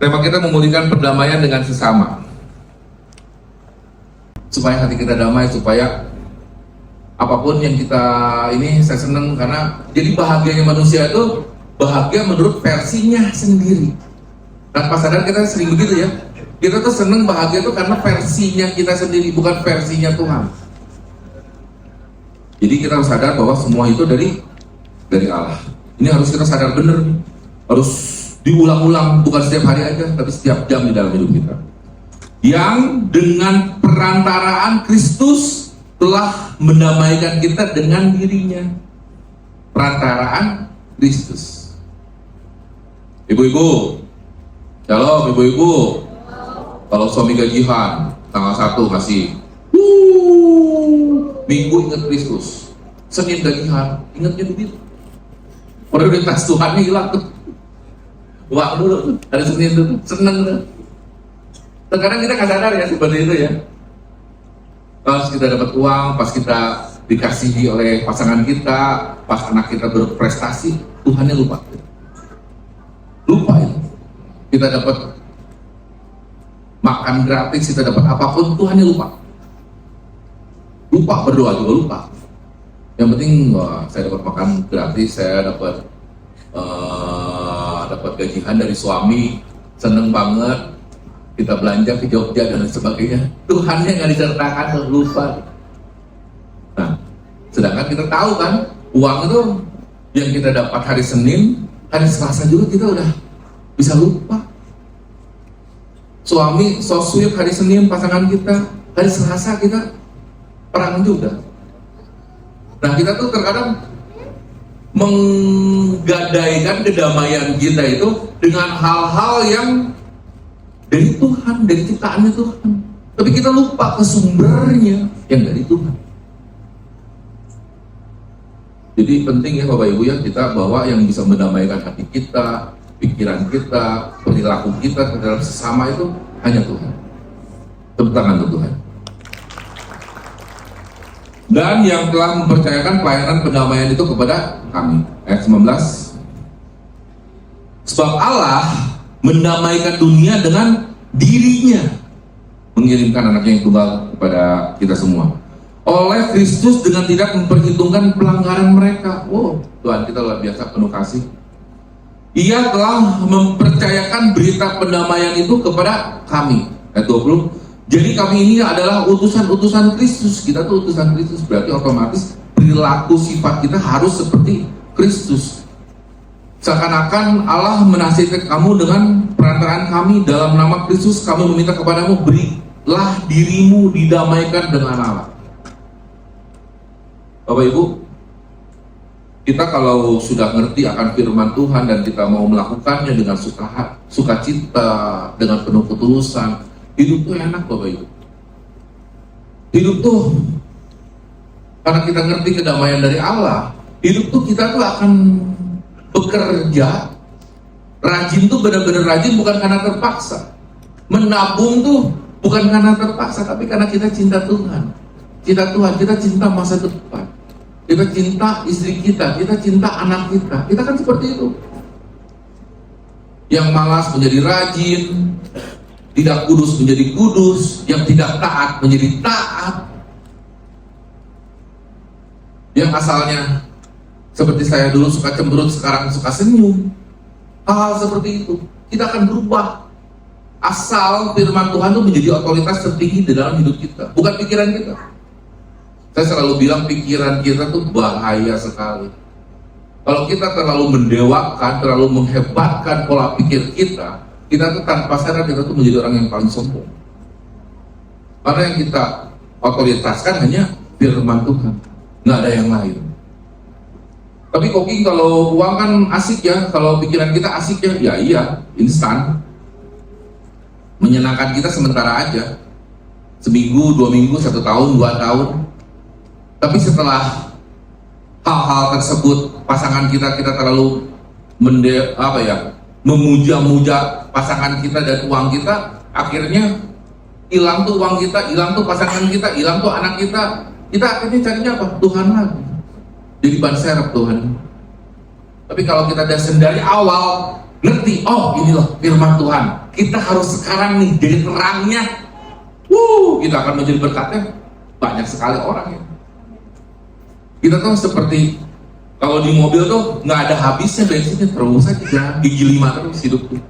Tema kita memulihkan perdamaian dengan sesama. Supaya hati kita damai, supaya apapun yang kita ini, saya senang karena jadi bahagianya manusia itu bahagia menurut versinya sendiri. Tanpa sadar kita sering begitu ya. Kita tuh senang bahagia tuh karena versinya kita sendiri, bukan versinya Tuhan. Jadi kita harus sadar bahwa semua itu dari Allah. Ini harus kita sadar benar, harus diulang-ulang, bukan setiap hari aja, tapi setiap jam di dalam hidup kita. Yang dengan perantaraan Kristus telah mendamaikan kita dengan dirinya. Perantaraan Kristus. Ibu-ibu, shalom ibu-ibu. Kalau suami gajian, tanggal 1 masih Minggu ingat Kristus, Senin gajian, ingatnya begitu. Prioritas Tuhannya hilang tuh. Uang dulu tuh, hari Senin tuh, seneng tuh. Terkadang kita nggak sadar ya seperti itu ya. Pas kita dapat uang, pas kita dikasihi oleh pasangan kita, pas anak kita berprestasi, Tuhannya lupa. Lupa ya. Kita dapat makan gratis, kita dapat apapun, Tuhannya lupa. Lupa berdoa juga lupa. Yang penting saya dapat makan gratis, saya dapat gajian dari suami, seneng banget. Kita belanja ke Jogja dan sebagainya. Tuhannya nggak disertakan, lupa. Nah, sedangkan kita tahu kan, uang itu yang kita dapat hari Senin, hari Selasa juga kita udah bisa lupa. Suami so sweet hari Senin pasangan kita, hari Selasa kita perang juga. Nah kita tuh terkadang menggadaikan kedamaian kita itu dengan hal-hal yang dari Tuhan, dari ciptaannya Tuhan. Tapi kita lupa ke sumbernya yang dari Tuhan. Jadi penting ya Bapak Ibu ya, kita bahwa yang bisa mendamaikan hati kita, pikiran kita, perilaku kita terhadap sesama itu hanya Tuhan. Tepuk tangan untuk Tuhan. Dan yang telah mempercayakan pelayanan pendamaian itu kepada kami. Ayat 19. Sebab Allah mendamaikan dunia dengan dirinya, mengirimkan anaknya yang tunggal kepada kita semua. Oleh Kristus dengan tidak memperhitungkan pelanggaran mereka. Wow, Tuhan kita luar biasa penuh kasih. Ia telah mempercayakan berita pendamaian itu kepada kami. Ayat 20. Jadi kami ini adalah utusan-utusan Kristus. Kita tuh utusan Kristus, berarti otomatis perilaku sifat kita harus seperti Kristus. Seakan-akan Allah menasihati kamu dengan perantaraan kami dalam nama Kristus. Kami meminta kepadamu, berilah dirimu didamaikan dengan Allah. Bapak Ibu, kita kalau sudah ngerti akan firman Tuhan dan kita mau melakukannya dengan sukacita, dengan penuh ketulusan, hidup tuh enak Bapak Ibu. Hidup tuh karena kita ngerti kedamaian dari Allah, hidup tuh kita tuh akan bekerja rajin tuh benar-benar rajin, bukan karena terpaksa. Menabung tuh bukan karena terpaksa, tapi karena kita cinta Tuhan. Cinta Tuhan, kita cinta masa depan. Kita cinta istri kita cinta anak kita. Kita kan seperti itu. Yang malas menjadi rajin, tidak kudus menjadi kudus, yang tidak taat menjadi taat. Yang asalnya seperti saya dulu suka cemberut, sekarang suka senyum. Hal-hal seperti itu kita akan berubah asal firman Tuhan itu menjadi otoritas tertinggi di dalam hidup kita, bukan pikiran kita. Saya selalu bilang pikiran kita tuh bahaya sekali. Kalau kita terlalu mendewakan, terlalu menghebatkan pola pikir kita tuh tanpa sadar kita tuh menjadi orang yang paling sombong. Karena yang kita otoritaskan hanya firman Tuhan, nggak ada yang lain. Tapi koking kalau uang kan asik ya, kalau pikiran kita asik ya iya, instan. Menyenangkan kita sementara aja. Seminggu, 2 minggu, 1 tahun, 2 tahun. Tapi setelah hal-hal tersebut, pasangan kita terlalu memuja-muja pasangan kita dan uang kita, akhirnya hilang tuh uang kita, hilang tuh pasangan kita, hilang tuh anak kita. Kita akhirnya carinya apa? Tuhan lagi. Jadi ban serep Tuhan. Tapi kalau kita dari awal ngerti, oh inilah firman Tuhan, kita harus sekarang nih jadi terangnya. Kita akan menjadi berkatnya banyak sekali orang ya. Kita tuh seperti kalau di mobil tuh nggak ada habisnya bensinnya, terus aja gigi 5 terus hidup tuh.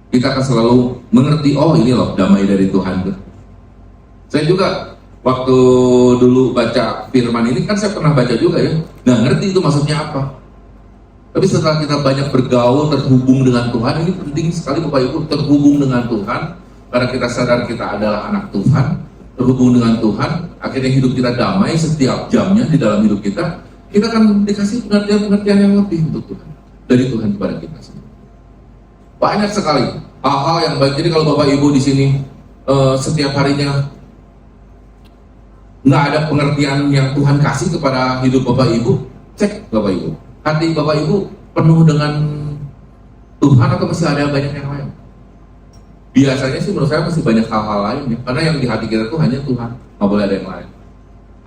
Kita akan selalu mengerti, oh ini loh damai dari Tuhan tuh. Saya juga waktu dulu baca firman ini kan saya pernah baca juga ya, nggak ngerti itu maksudnya apa. Tapi setelah kita banyak bergaul, terhubung dengan Tuhan, ini penting sekali Bapak Ibu, terhubung dengan Tuhan, karena kita sadar kita adalah anak Tuhan, terhubung dengan Tuhan, akhirnya hidup kita damai setiap jamnya di dalam hidup kita akan dikasih pengertian-pengertian yang lebih untuk Tuhan, dari Tuhan kepada kita semua. Banyak sekali hal-hal yang baik. Jadi kalau Bapak Ibu di sini setiap harinya nggak ada pengertian yang Tuhan kasih kepada hidup Bapak Ibu, cek Bapak Ibu. Hati Bapak Ibu penuh dengan Tuhan atau masih ada banyak yang lain? Biasanya sih menurut saya masih banyak hal-hal lain ya. Karena yang di hati kita tuh hanya Tuhan, nggak boleh ada yang lain.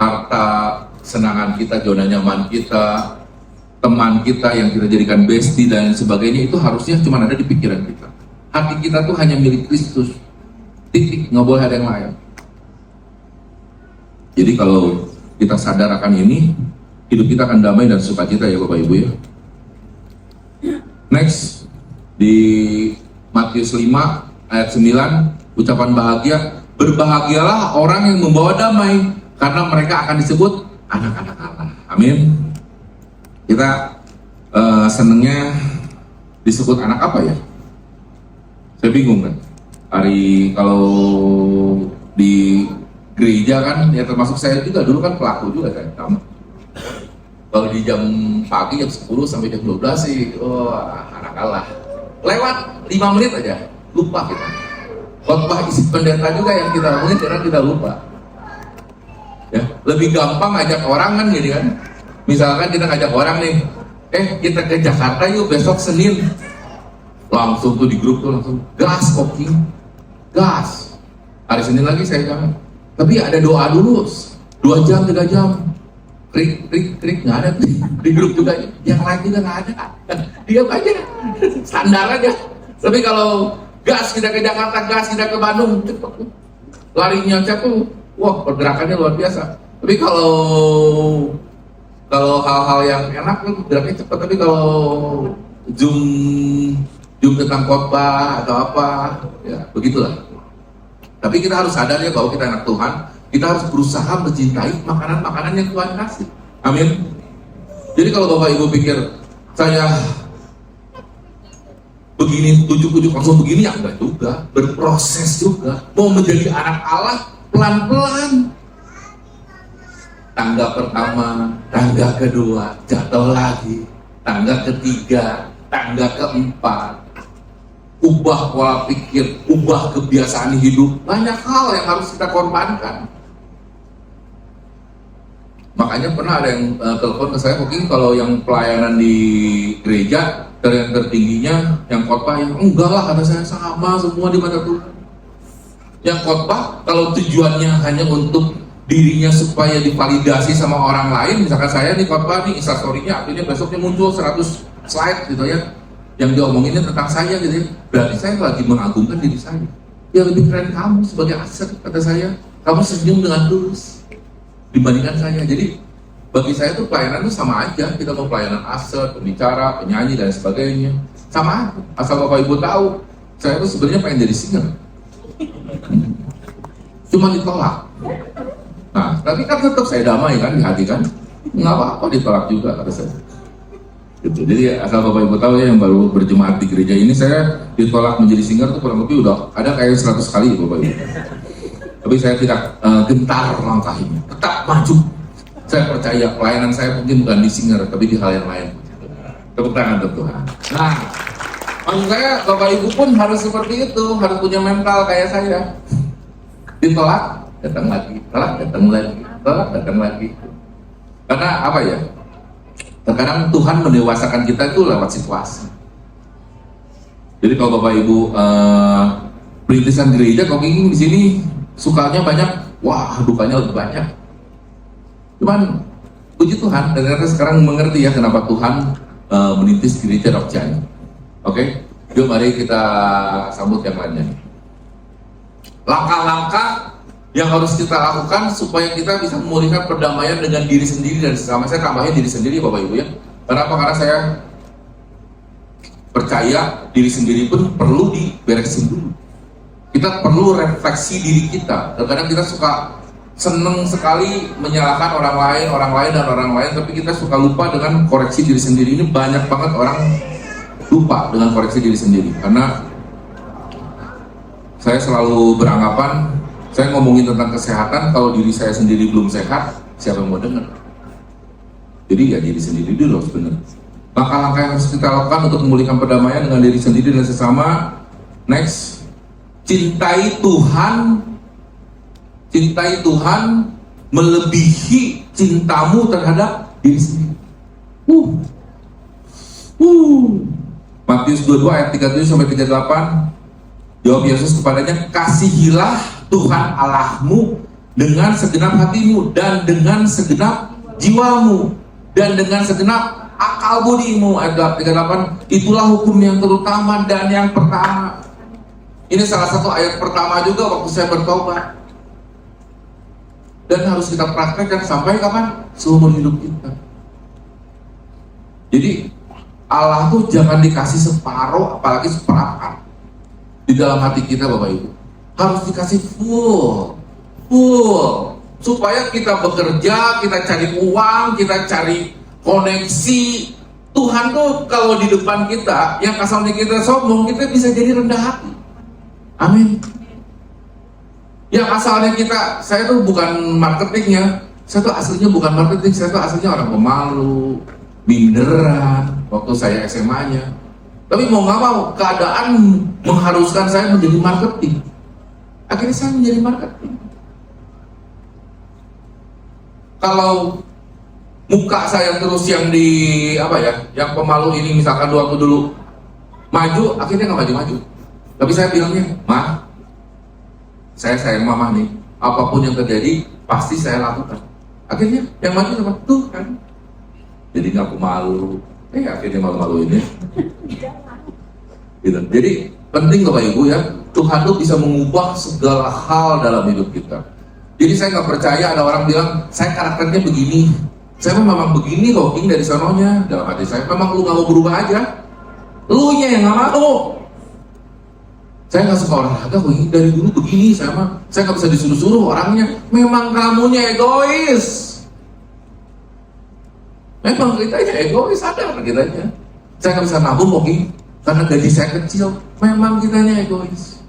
Harta, kesenangan kita, zona nyaman kita, teman kita yang kita jadikan bestie dan sebagainya, itu harusnya cuma ada di pikiran kita. Hati kita tuh hanya milik Kristus, titik, nggak boleh ada yang lain. Jadi kalau kita sadar akan ini, hidup kita akan damai dan sukacita ya Bapak Ibu ya. Next, di Matius 5 ayat 9, ucapan bahagia, berbahagialah orang yang membawa damai, karena mereka akan disebut anak-anak Allah. Amin. Kita senengnya disebut anak apa ya? Saya bingung kan. Kalau di gereja kan, ya termasuk saya juga dulu kan pelaku juga kan. Kalau di jam pagi jam 10 sampai jam 12 sih, anak Allah. Lewat 5 menit aja, lupa kita. Khotbah isi pendeta juga yang kita omongin, karena kita lupa. Ya, lebih gampang ngajak orang kan gini kan. Misalkan kita ngajak orang nih, kita ke Jakarta yuk besok Senin. Langsung tuh di grup tuh langsung gas kopi, gas. Hari Senin lagi saya jangan. Tapi ada doa dulu, 2 jam 3 jam. Krik nggak ada di grup juga, yang lain juga nggak ada, diam aja, standar aja. Tapi kalau gas kita ke Jakarta, gas kita ke Bandung, cepet, larinya cepet, wah pergerakannya luar biasa. Tapi kalau hal-hal yang enak geraknya cepet. Tapi kalau zoom tentang khotbah atau apa, ya begitulah. Tapi kita harus sadar ya bahwa kita anak Tuhan. Kita harus berusaha mencintai makanan-makanan yang Tuhan kasih. Amin. Jadi kalau Bapak Ibu pikir saya begini, ujuk-ujuk langsung begini, ya enggak juga. Berproses juga. Mau menjadi anak Allah pelan-pelan. Tangga pertama, tangga kedua, jatuh lagi. Tangga ketiga, tangga keempat. Ubah pola pikir, ubah kebiasaan hidup. Banyak hal yang harus kita korbankan. Makanya pernah ada yang telepon ke saya, mungkin kalau yang pelayanan di gereja yang tertingginya, yang khotbah yang enggak lah, karena saya sama semua di mata Tuhan. Yang khotbah kalau tujuannya hanya untuk dirinya supaya divalidasi sama orang lain, misalkan saya nih khotbah nih, instastory-nya akhirnya besoknya muncul 100 slide gitu ya, yang diomonginnya tentang saya gitu ya, berarti saya lagi mengagungkan diri saya. Ya lebih keren kamu sebagai aset, kata saya, kamu senyum dengan tulus dibandingkan saya. Jadi bagi saya tuh pelayanan itu sama aja. Kita mau pelayanan aset, pembicara, penyanyi dan sebagainya, sama aja. Asal Bapak Ibu tahu, saya tuh sebenarnya pengen jadi singer, cuma ditolak. Nah, tapi kan tetap saya damai kan di hati kan, nggak apa-apa ditolak juga kata saya. Gitu. Jadi asal Bapak Ibu tahu ya, yang baru berjemaat di gereja ini, saya ditolak menjadi singer tuh kurang lebih udah ada kayak 100 kali Bapak Ibu. Tapi saya tidak gentar langkahnya, tetap maju. Saya percaya pelayanan saya mungkin bukan di singer, tapi di hal yang lain. Tepuk tangan untuk Tuhan. Nah, maksud saya Bapak Ibu pun harus seperti itu, harus punya mental kayak saya. Ditolak, datang lagi, tolak, datang lagi, tolak, datang lagi. Karena apa ya? Terkadang Tuhan mendewasakan kita itu lewat situasi. Jadi kalau Bapak Ibu perintisan gereja, kok di sini sukanya banyak, wah dukanya lebih banyak. Cuman puji Tuhan, dan ternyata sekarang mengerti ya kenapa Tuhan menitis gereja Rock Giant. Oke? Yuk mari kita sambut yang lainnya. Langkah-langkah yang harus kita lakukan supaya kita bisa memulihkan perdamaian dengan diri sendiri dan sesama. Saya tambahin diri sendiri Bapak Ibu ya. Kenapa? Karena saya percaya diri sendiri pun perlu diberesin dulu. Kita perlu refleksi diri kita. Kadang-kadang kita suka seneng sekali menyalahkan orang lain, tapi kita suka lupa dengan koreksi diri sendiri. Ini banyak banget orang lupa dengan koreksi diri sendiri. Karena saya selalu beranggapan, saya ngomongin tentang kesehatan, kalau diri saya sendiri belum sehat, siapa yang mau dengar? Jadi ya diri sendiri dulu sebenarnya. Langkah-langkah yang harus kita lakukan untuk memulihkan perdamaian dengan diri sendiri dan sesama. Next, cintai Tuhan melebihi cintamu terhadap diri sendiri. Matius 22 ayat 37 sampai 38. Jawab Yesus kepadanya, kasihilah Tuhan Allahmu dengan segenap hatimu dan dengan segenap jiwamu dan dengan segenap akal budimu. Ayat 38, itulah hukum yang terutama dan yang pertama. Ini salah satu ayat pertama juga waktu saya bertobat. Dan harus kita praktekkan sampai kapan? Seumur hidup kita. Jadi Allah tuh jangan dikasih separuh, apalagi seperempat di dalam hati kita Bapak Ibu. Harus dikasih full. Supaya kita bekerja, kita cari uang, kita cari koneksi. Tuhan tuh kalau di depan kita, yang asalnya kita sombong, kita bisa jadi rendah hati. Amin. Yang asalnya saya tuh bukan marketingnya, saya tuh aslinya bukan marketing, saya tuh aslinya orang pemalu, minderan, waktu saya SMA-nya. Tapi mau nggak mau, keadaan mengharuskan saya menjadi marketing. Akhirnya saya menjadi marketing. Kalau muka saya terus yang yang pemalu ini, misalkan waktu dulu maju, akhirnya nggak maju-maju. Tapi saya bilangnya, Ma, saya sayang Mama nih, apapun yang terjadi pasti saya lakukan. Akhirnya yang maju sama Tuhan. Jadi nggak pemalu, akhirnya malu-maluin ya. Gitu. Jadi penting Bapak Ibu ya, Tuhan tuh bisa mengubah segala hal dalam hidup kita. Jadi saya nggak percaya ada orang bilang, saya karakternya begini, saya memang begini kok, dari sononya. Dalam hati saya, memang lu nggak mau berubah aja, lu nya yang nggak mau. Saya nggak suka olahraga kok, dari dulu begini, saya nggak bisa disuruh-suruh orangnya. Memang kamunya egois. Memang kitanya egois, sadar kitanya. Saya nggak bisa nabung kok, karena gaji saya kecil. Memang kitanya egois.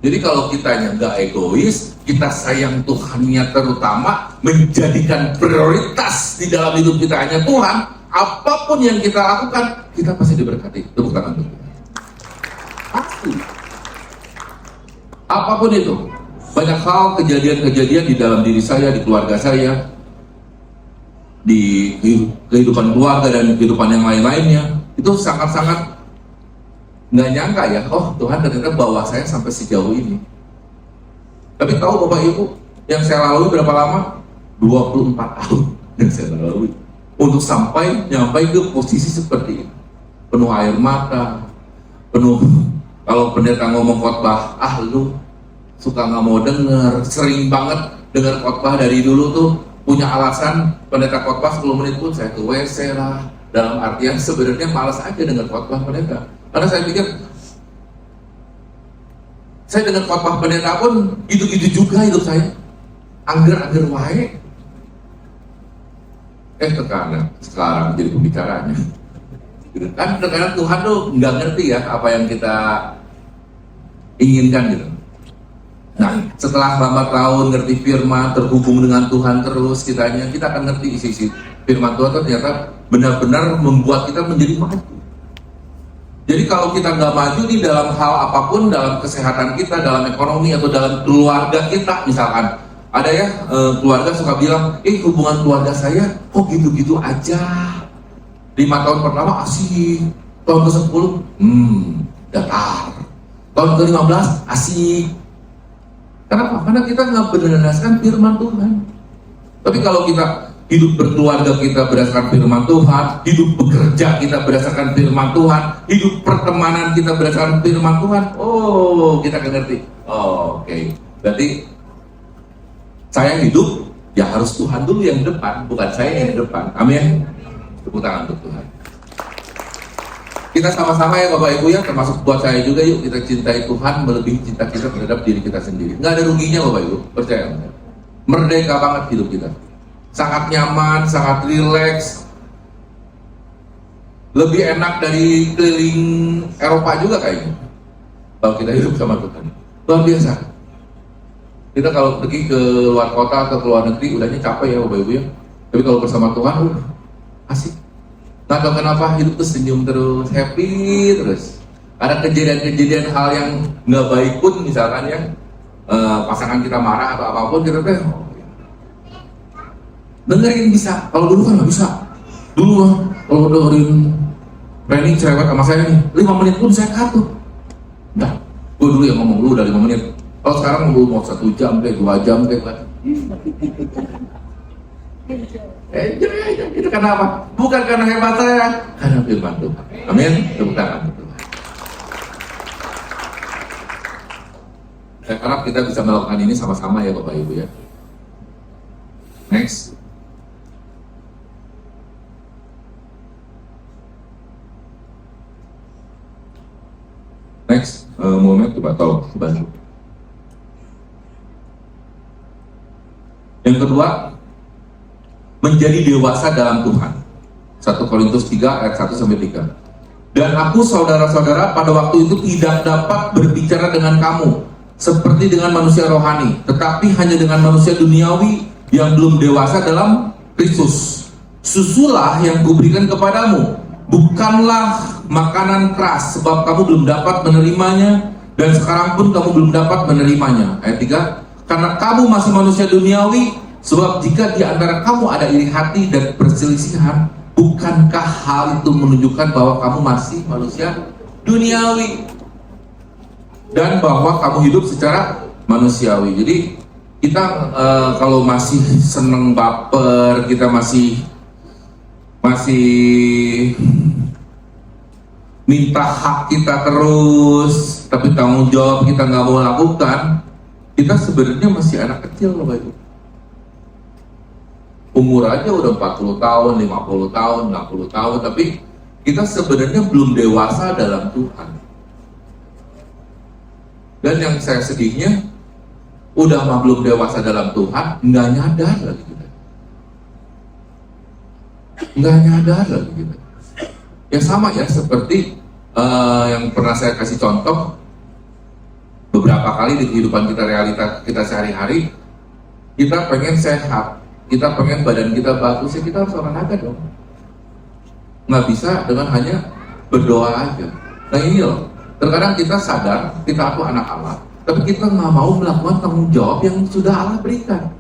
Jadi kalau kitanya nggak egois, kita sayang Tuhannya terutama, menjadikan prioritas di dalam hidup kita hanya Tuhan, apapun yang kita lakukan, kita pasti diberkati. Tepuk tangan dulu. Pasti. Apapun itu, banyak hal, kejadian-kejadian di dalam diri saya, di keluarga saya, di kehidupan keluarga dan kehidupan yang lain-lainnya, itu sangat-sangat nggak nyangka ya, oh Tuhan ternyata bawa saya sampai sejauh ini. Tapi tahu Bapak Ibu, yang saya lalui berapa lama? 24 tahun yang saya lalui untuk nyampai ke posisi seperti ini. Penuh air mata, penuh, kalau pendeta ngomong khotbah, lu suka nggak mau denger, sering banget dengar khotbah dari dulu tuh, punya alasan pendeta khotbah 10 menit pun saya ke WC lah. Dalam artian sebenarnya malas aja dengar khotbah pendeta. Karena saya pikir, saya dengar khotbah pendeta pun gitu-gitu juga hidup saya. Angger-angger wae. Sekarang jadi pembicaranya. Kan kadang-kadang Tuhan tuh nggak ngerti ya apa yang kita inginkan gitu. Nah, setelah lama tahun ngerti firman, terhubung dengan Tuhan terus kita akan ngerti isi-isi firman Tuhan itu ternyata benar-benar membuat kita menjadi maju. Jadi kalau kita nggak maju di dalam hal apapun, dalam kesehatan kita, dalam ekonomi, atau dalam keluarga kita, misalkan ada ya keluarga suka bilang, hubungan keluarga saya kok gitu-gitu aja. 5 tahun pertama asik, tahun ke-10 datar, tahun ke-15 asik. Kenapa? Karena kita nggak berdasarkan firman Tuhan. Tapi kalau kita hidup berkeluarga kita berdasarkan firman Tuhan, hidup bekerja kita berdasarkan firman Tuhan, hidup pertemanan kita berdasarkan firman Tuhan. Oh, kita akan ngerti. Oke. Berarti saya hidup, ya harus Tuhan dulu yang di depan, bukan saya yang di depan. Amin. Tepuk tangan untuk Tuhan. Kita sama-sama ya Bapak Ibu ya, termasuk buat saya juga, yuk kita cintai Tuhan melebihi cinta kita terhadap diri kita sendiri. Nggak ada ruginya Bapak Ibu, percaya. Merdeka banget hidup kita. Sangat nyaman, sangat rileks. Lebih enak dari keliling Eropa juga kayaknya. Kalau kita hidup sama Tuhan. Luar biasa. Kita kalau pergi ke luar kota atau ke luar negeri, udahnya capek ya Bapak Ibu ya. Tapi kalau bersama Tuhan, asik. Nggak tahu kenapa hidup tuh senyum terus, happy terus. Ada kejadian-kejadian hal yang nggak baik pun misalkan ya, pasangan kita marah atau apapun, kita tuh dengerin bisa. Kalau dulu kan nggak bisa. Dulu mah kalau dengerin training cerewet sama saya nih, 5 menit pun saya cut tuh. Nah, gue dulu yang ngomong, lu udah 5 menit. Kalau sekarang lu mau 1 jam kayak 2 jam kayak enjoy aja. Itu kenapa? Bukan karena hebat saya, karena firman Tuhan. Amin. Tepuk tangan untuk Tuhan. Saya harap kita bisa melakukan ini sama-sama ya Bapak Ibu ya. Next. Next, momen coba tolong bantu. Yang kedua, menjadi dewasa dalam Tuhan. 1 Korintus 3 ayat 1-3. Dan aku saudara-saudara pada waktu itu tidak dapat berbicara dengan kamu seperti dengan manusia rohani, tetapi hanya dengan manusia duniawi yang belum dewasa dalam Kristus. Susulah yang kuberikan kepadamu, bukanlah makanan keras, sebab kamu belum dapat menerimanya, dan sekarang pun kamu belum dapat menerimanya. Ayat 3, karena kamu masih manusia duniawi. Sebab jika di antara kamu ada iri hati dan perselisihan, bukankah hal itu menunjukkan bahwa kamu masih manusia duniawi dan bahwa kamu hidup secara manusiawi? Jadi kita kalau masih seneng baper, kita masih minta hak kita terus, tapi tanggung jawab kita nggak mau lakukan, kita sebenarnya masih anak kecil Bapak Ibu. Umur aja udah 40 tahun, 50 tahun, 60 tahun, tapi kita sebenarnya belum dewasa dalam Tuhan. Dan yang saya sedihnya, udah mah belum dewasa dalam Tuhan, nggak nyadar lagi kita. Nggak nyadar lagi kita. Ya sama ya, seperti yang pernah saya kasih contoh, beberapa kali di kehidupan kita, realita kita sehari-hari, kita pengen sehat, kita pengen badan kita bagus, ya kita harus olahraga dong. Nggak bisa dengan hanya berdoa aja. Nah ini loh, terkadang kita sadar kita tuh anak Allah, tapi kita nggak mau melakukan tanggung jawab yang sudah Allah berikan.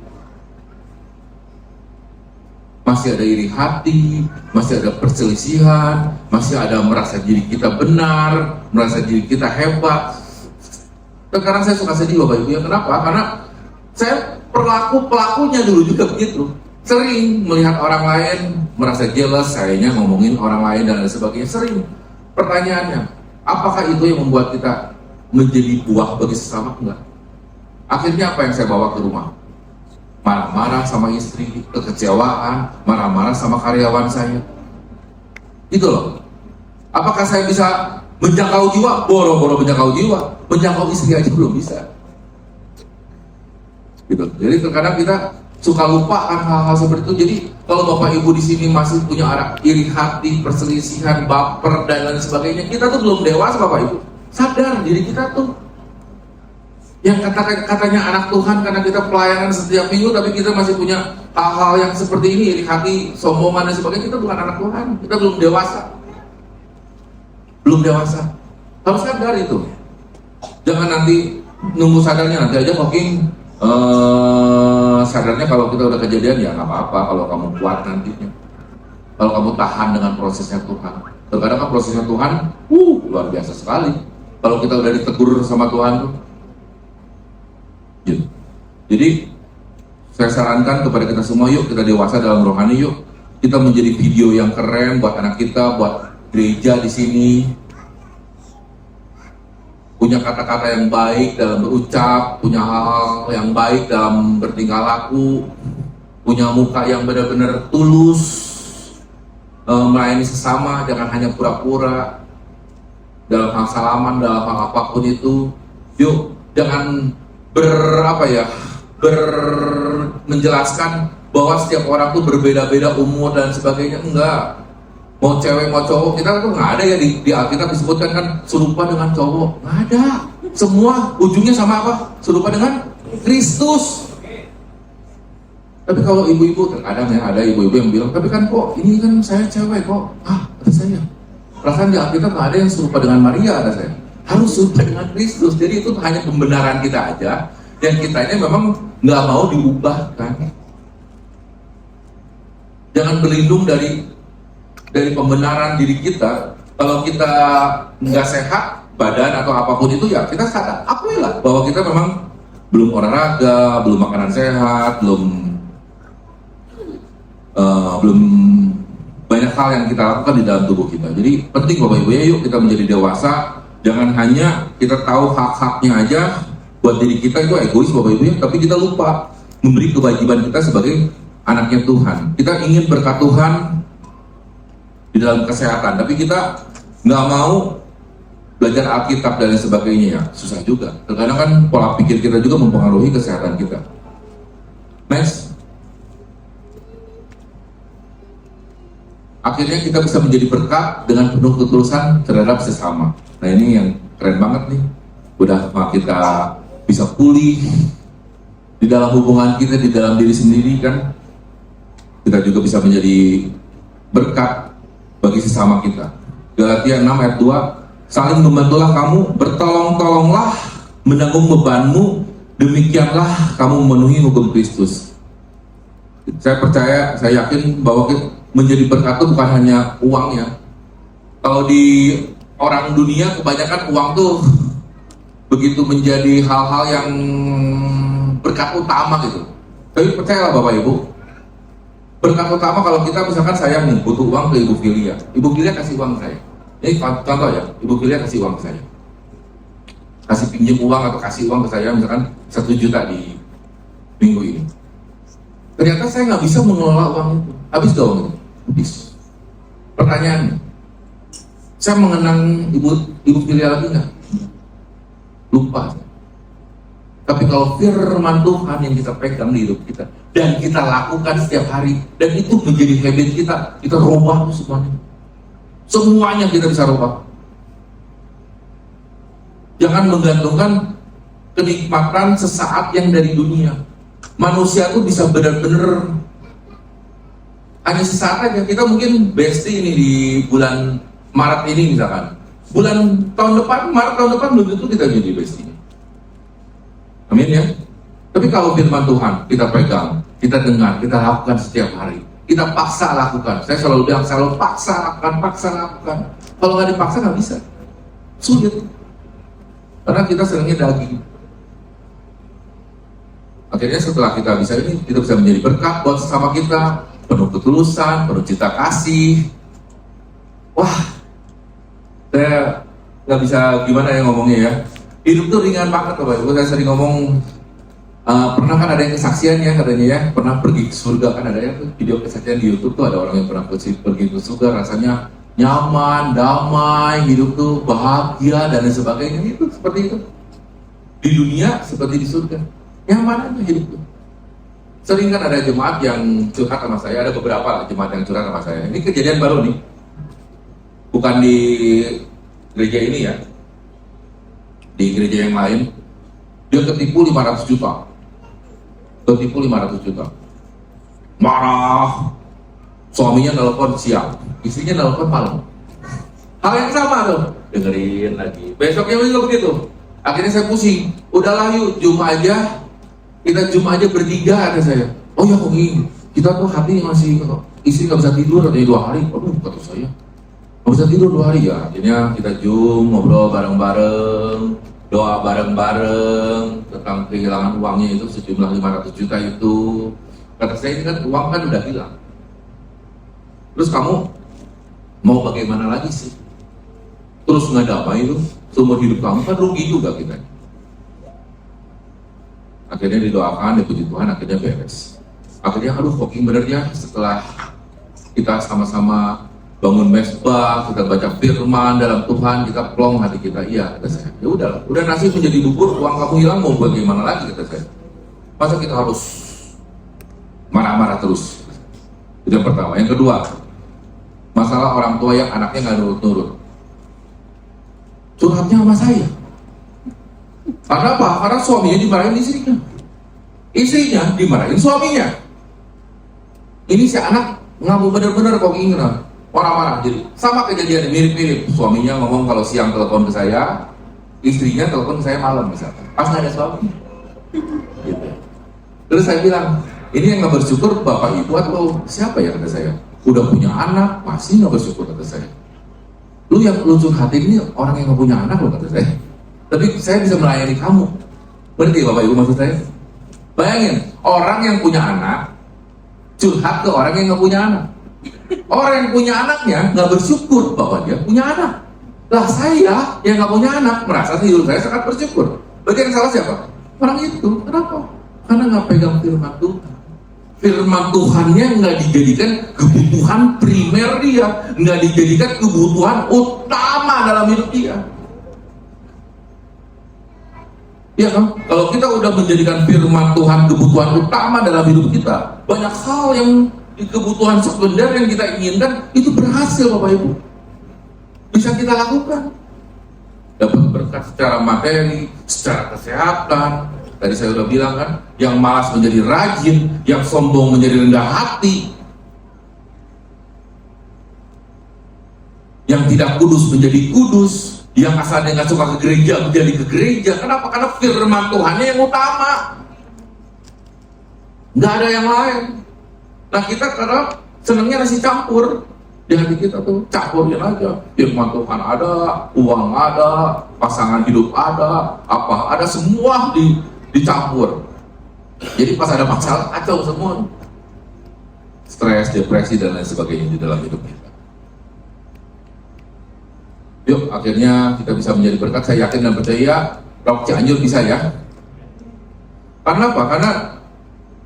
Masih ada iri hati, masih ada perselisihan, masih ada merasa diri kita benar, merasa diri kita hebat. Terkadang saya suka sedih Bapak Ibu ya, kenapa? Karena saya pelakunya dulu juga begitu. Sering melihat orang lain merasa jealous, sayanya ngomongin orang lain dan lain sebagainya. Sering. Pertanyaannya, apakah itu yang membuat kita menjadi buah bagi sesama? Enggak. Akhirnya apa yang saya bawa ke rumah? Marah-marah sama istri, kekecewaan, marah-marah sama karyawan saya. Itu loh. Apakah saya bisa menjangkau jiwa? Boro-boro menjangkau jiwa. Menjangkau istri aja belum bisa. Gitu. Jadi terkadang kita suka lupa kan hal-hal seperti itu. Jadi kalau Bapak Ibu di sini masih punya iri hati, perselisihan, baper dan lain sebagainya, kita tuh belum dewasa Bapak Ibu. Sadar diri kita tuh yang katanya anak Tuhan karena kita pelayanan setiap minggu, tapi kita masih punya hal-hal yang seperti ini, iri hati, sombongan dan sebagainya. Kita bukan anak Tuhan, kita belum dewasa. Belum dewasa. Harus sadar itu. Jangan nanti nunggu sadarnya, nanti aja mungkin sadarnya kalau kita udah kejadian, ya nggak apa-apa kalau kamu kuat nantinya, kalau kamu tahan dengan prosesnya Tuhan. Terkadang kan prosesnya Tuhan luar biasa sekali kalau kita udah ditegur sama Tuhan tuh. Jadi Saya sarankan kepada kita semua, yuk kita dewasa dalam rohani, yuk kita menjadi video yang keren buat anak kita, buat gereja di sini. Punya kata-kata yang baik dalam berucap, punya hal yang baik dalam bertingkah laku, punya muka yang benar-benar tulus, melayani sesama, jangan hanya pura-pura dalam hal salaman, dalam hal apapun itu. Yuk, jangan menjelaskan bahwa setiap orang tuh berbeda-beda umur dan sebagainya. Enggak, mau cewek mau cowok, kita tuh nggak ada ya di Alkitab disebutkan kan serupa dengan cowok, nggak ada. Semua ujungnya sama apa? Serupa dengan Kristus. Tapi kalau ibu-ibu, terkadang ya ada ibu-ibu yang bilang, tapi kan kok ini kan saya cewek kok. Kata saya, perasaan di Alkitab nggak ada yang serupa dengan Maria, kata saya. Harus serupa dengan Kristus. Jadi itu hanya pembenaran kita aja, yang kitanya memang nggak mau diubahkan. Jangan berlindung dari pembenaran diri kita. Kalau kita nggak sehat badan atau apapun itu, ya kita sadar, akuilah bahwa kita memang belum olahraga, belum makanan sehat, belum banyak hal yang kita lakukan di dalam tubuh kita. Jadi penting Bapak Ibu ya, yuk kita menjadi dewasa. Jangan hanya kita tahu hak-haknya aja buat diri kita, itu egois Bapak Ibu ya, tapi kita lupa memberi kewajiban kita sebagai anaknya Tuhan. Kita ingin berkat Tuhan di dalam kesehatan, tapi kita nggak mau belajar Alkitab dan lain sebagainya, ya susah juga. Terkadang kan pola pikir kita juga mempengaruhi kesehatan kita. Next. Akhirnya kita bisa menjadi berkat dengan penuh ketulusan terhadap sesama. Nah ini yang keren banget nih. Udah kita bisa pulih di dalam hubungan kita, di dalam diri sendiri kan. Kita juga bisa menjadi berkat bagi sesama kita. Galatia 6 ayat 2, saling membantulah kamu, bertolong-tolonglah menanggung bebanmu, demikianlah kamu memenuhi hukum Kristus. Saya percaya, saya yakin bahwa menjadi berkat itu bukan hanya uang ya. Kalau di orang dunia kebanyakan uang tuh begitu menjadi hal-hal yang berkat utama gitu. Tapi percayalah Bapak Ibu, berkat utama kalau kita misalkan saya nih butuh uang ke Ibu Filia, Ibu Filia kasih uang saya. Ini contoh ya, Ibu Filia kasih uang ke saya, kasih pinjam uang atau kasih uang ke saya misalkan 1 juta di minggu ini. Ternyata saya nggak bisa mengelola uang itu, habis dong itu. Habis. Pertanyaannya, saya mengenang Ibu Filia lagi nggak? Lupa. Tapi kalau firman Tuhan yang kita pegang di hidup kita dan kita lakukan setiap hari, dan itu menjadi habit kita rubah tuh semuanya. Semuanya kita bisa rubah. Jangan menggantungkan kenikmatan sesaat yang dari dunia. Manusia tuh bisa benar-benar hanya sesaat aja. Kita mungkin bestie ini di bulan Maret ini misalkan. Maret tahun depan belum tentu kita jadi bestie. Amin ya. Tapi kalau firman Tuhan kita pegang, kita dengar, kita lakukan setiap hari, kita paksa lakukan. Saya selalu bilang, selalu paksa lakukan. Kalau nggak dipaksa nggak bisa, sulit. Karena kita seringnya daging. Akhirnya setelah kita bisa ini, kita bisa menjadi berkat buat sesama kita, penuh ketulusan, penuh cinta kasih. Wah, saya nggak bisa gimana ya ngomongnya ya. Hidup tuh ringan banget Bapak Ibu. Saya sering ngomong, pernah kan ada yang kesaksian ya katanya ya, pernah pergi ke surga kan, ada ya tuh video kesaksian di YouTube tuh, ada orang yang pernah pergi ke surga, rasanya nyaman, damai, hidup tuh bahagia dan lain sebagainya. Itu seperti itu. Di dunia seperti di surga, nyaman aja hidup tuh. Sering kan ada jemaat yang curhat sama saya, ada beberapa jemaat yang curhat sama saya. Ini kejadian baru nih, bukan di gereja ini ya, di gereja yang lain. Dia ketipu 500 juta. Marah. Suaminya nelfon siang, istrinya nelfon malam. Hal yang sama tuh, dengerin lagi. Besoknya juga begitu. Akhirnya saya pusing. Udahlah yuk, kita Zoom aja bertiga, ada saya. Oh ya kok gini, kita tuh hati masih, istri nggak bisa tidur katanya 2 hari. Aduh kata saya, nggak bisa tidur 2 hari ya. Akhirnya kita Zoom, ngobrol bareng-bareng. doa bareng-bareng tentang kehilangan uangnya itu sejumlah 500 juta itu. Kata saya, ini kan uang kan udah hilang. Terus kamu mau bagaimana lagi sih? Terus nggak damai itu, seumur hidup kamu kan rugi juga kita. Akhirnya didoakan, dipuji Tuhan, akhirnya beres. Akhirnya aduh kok bener ya, setelah kita sama-sama bangun mesbah, kita baca firman dalam Tuhan, kita plong hati kita, iya kata saya. Ya udah nasi menjadi bubur, uang kamu hilang mau bagaimana lagi kata saya. Masa kita harus marah-marah terus? Itu yang pertama. Yang kedua, masalah orang tua yang anaknya nggak nurut-nurut. Curhatnya sama saya. Karena apa? Karena suaminya dimarahin istrinya. Istrinya dimarahin suaminya. Ini si anak nggak mau bener-bener kok ingin orang marah. Jadi sama kejadiannya mirip-mirip. Suaminya ngomong kalau siang telepon ke saya, istrinya telepon ke saya malam misalnya. Pas nggak ada suami. Gitu. Terus saya bilang, ini yang nggak bersyukur bapak ibu atau siapa ya kata saya? Udah punya anak masih nggak bersyukur kata saya. Lu yang lucu hati ini orang yang nggak punya anak loh kata saya. Tapi saya bisa melayani kamu. Berarti bapak ibu maksud saya? Bayangin orang yang punya anak curhat ke orang yang nggak punya anak. Orang yang punya anaknya nggak bersyukur bahwa dia punya anak. Lah saya yang nggak punya anak merasa hidup saya sangat bersyukur. Berarti yang salah siapa? Orang itu. Kenapa? Karena nggak pegang firman Tuhan. Firman Tuhannya nggak dijadikan kebutuhan primer dia, nggak dijadikan kebutuhan utama dalam hidup dia. Ya kan? Kalau kita udah menjadikan firman Tuhan kebutuhan utama dalam hidup kita, banyak hal yang kebutuhan sekunder yang kita inginkan itu berhasil Bapak Ibu. Bisa kita lakukan. Dapat berkat secara materi, secara kesehatan. Tadi saya udah bilang kan, yang malas menjadi rajin, yang sombong menjadi rendah hati, yang tidak kudus menjadi kudus, yang asalnya nggak suka ke gereja menjadi ke gereja. Kenapa? Karena firman Tuhannya yang utama, nggak ada yang lain. Nah kita karena senangnya nasi campur di hati kita tuh, campurin aja. Firman Tuhan ada, uang ada, pasangan hidup ada, apa ada, semua dicampur. Jadi pas ada masalah kacau semua, stres, depresi dan lain sebagainya di dalam hidup kita. Yuk akhirnya kita bisa menjadi berkat. Saya yakin dan percaya Rock Cianjur bisa ya. Karena apa? Karena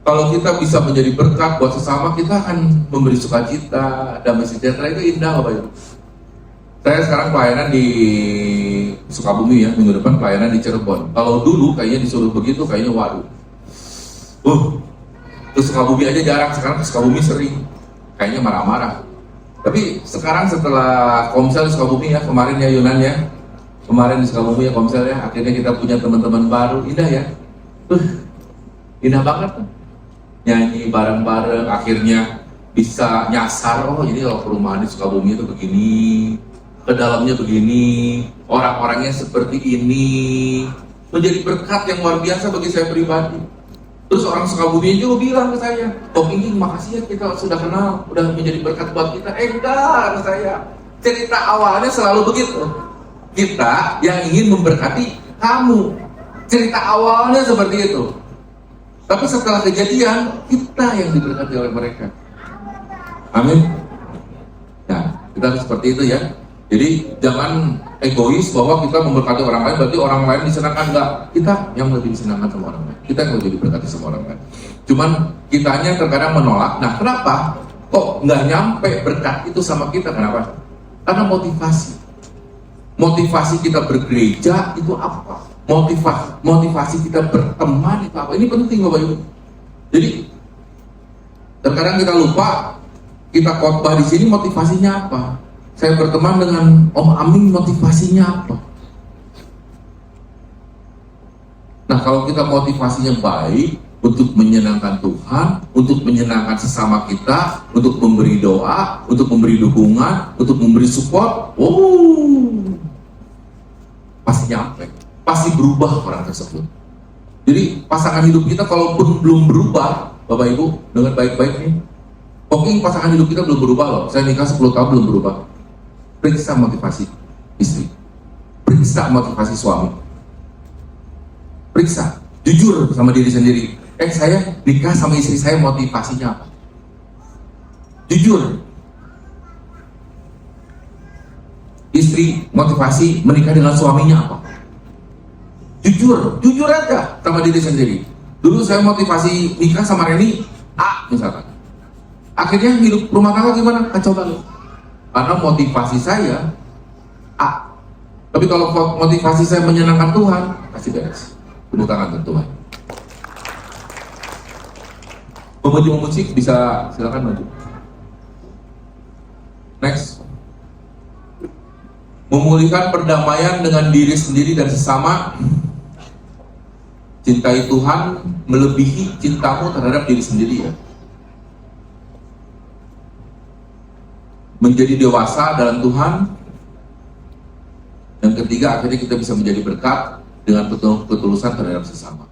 kalau kita bisa menjadi berkat buat sesama, kita akan memberi sukacita, damai sejahtera. Itu indah Bapak Ibu. Saya sekarang pelayanan di Sukabumi ya, minggu depan pelayanan di Cirebon. Kalau dulu kayaknya disuruh begitu, kayaknya waduh. Terus Sukabumi aja jarang, sekarang ke Sukabumi sering. Kayaknya marah-marah. Tapi sekarang setelah Komsel di Sukabumi ya, kemarin ya Yunan ya. Kemarin di Sukabumi ya Komsel ya, akhirnya kita punya teman-teman baru, indah ya. Indah banget tuh. Nyanyi bareng-bareng, akhirnya bisa nyasar, oh jadi kalau perumahan di Sukabumi itu begini, ke dalamnya begini, orang-orangnya seperti ini, menjadi berkat yang luar biasa bagi saya pribadi. Terus orang Sukabumi juga bilang ke saya, Om Inging makasih ya kita sudah kenal, udah menjadi berkat buat kita. Enggak, ke saya, cerita awalnya selalu begitu, kita yang ingin memberkati kamu, cerita awalnya seperti itu. Tapi setelah kejadian, kita yang diberkati oleh mereka. Amin. Nah, kita harus seperti itu ya. Jadi jangan egois bahwa kita memberkati orang lain, berarti orang lain disenangkan. Enggak, kita yang lebih disenangkan sama orang lain. Kita yang lebih diberkati sama orang lain. Cuman kitanya terkadang menolak. Nah, kenapa? Kok nggak nyampe berkat itu sama kita? Kenapa? Karena motivasi. Motivasi kita bergereja itu apa? Motivasi kita berteman itu apa? Ini penting Bapak Ibu. Jadi terkadang kita lupa, kita khotbah di sini motivasinya apa? Saya berteman dengan Om Aming, motivasinya apa? Nah kalau kita motivasinya baik, untuk menyenangkan Tuhan, untuk menyenangkan sesama kita, untuk memberi doa, untuk memberi dukungan, untuk memberi support, pasti nyampe. Pasti berubah orang tersebut. Jadi pasangan hidup kita kalaupun belum berubah, Bapak Ibu, dengan baik-baik nih, mungkin pasangan hidup kita belum berubah loh. Saya nikah 10 tahun belum berubah. Periksa motivasi istri, periksa motivasi suami. periksa, jujur sama diri sendiri. Saya nikah sama istri saya motivasinya apa? Jujur. Istri motivasi menikah dengan suaminya apa? Jujur aja sama diri sendiri. Dulu saya motivasi nikah sama Reni A misalkan. Akhirnya hidup rumah tangga gimana? Kacau banget. Karena motivasi saya A. Tapi kalau motivasi saya menyenangkan Tuhan, pasti beres. Tepuk tangan untuk Tuhan. Pemuji musik bisa silakan maju. Next. Memulihkan perdamaian dengan diri sendiri dan sesama. Cintai Tuhan melebihi cintamu terhadap diri sendiri ya. Menjadi dewasa dalam Tuhan. Dan ketiga, akhirnya kita bisa menjadi berkat dengan ketulusan terhadap sesama.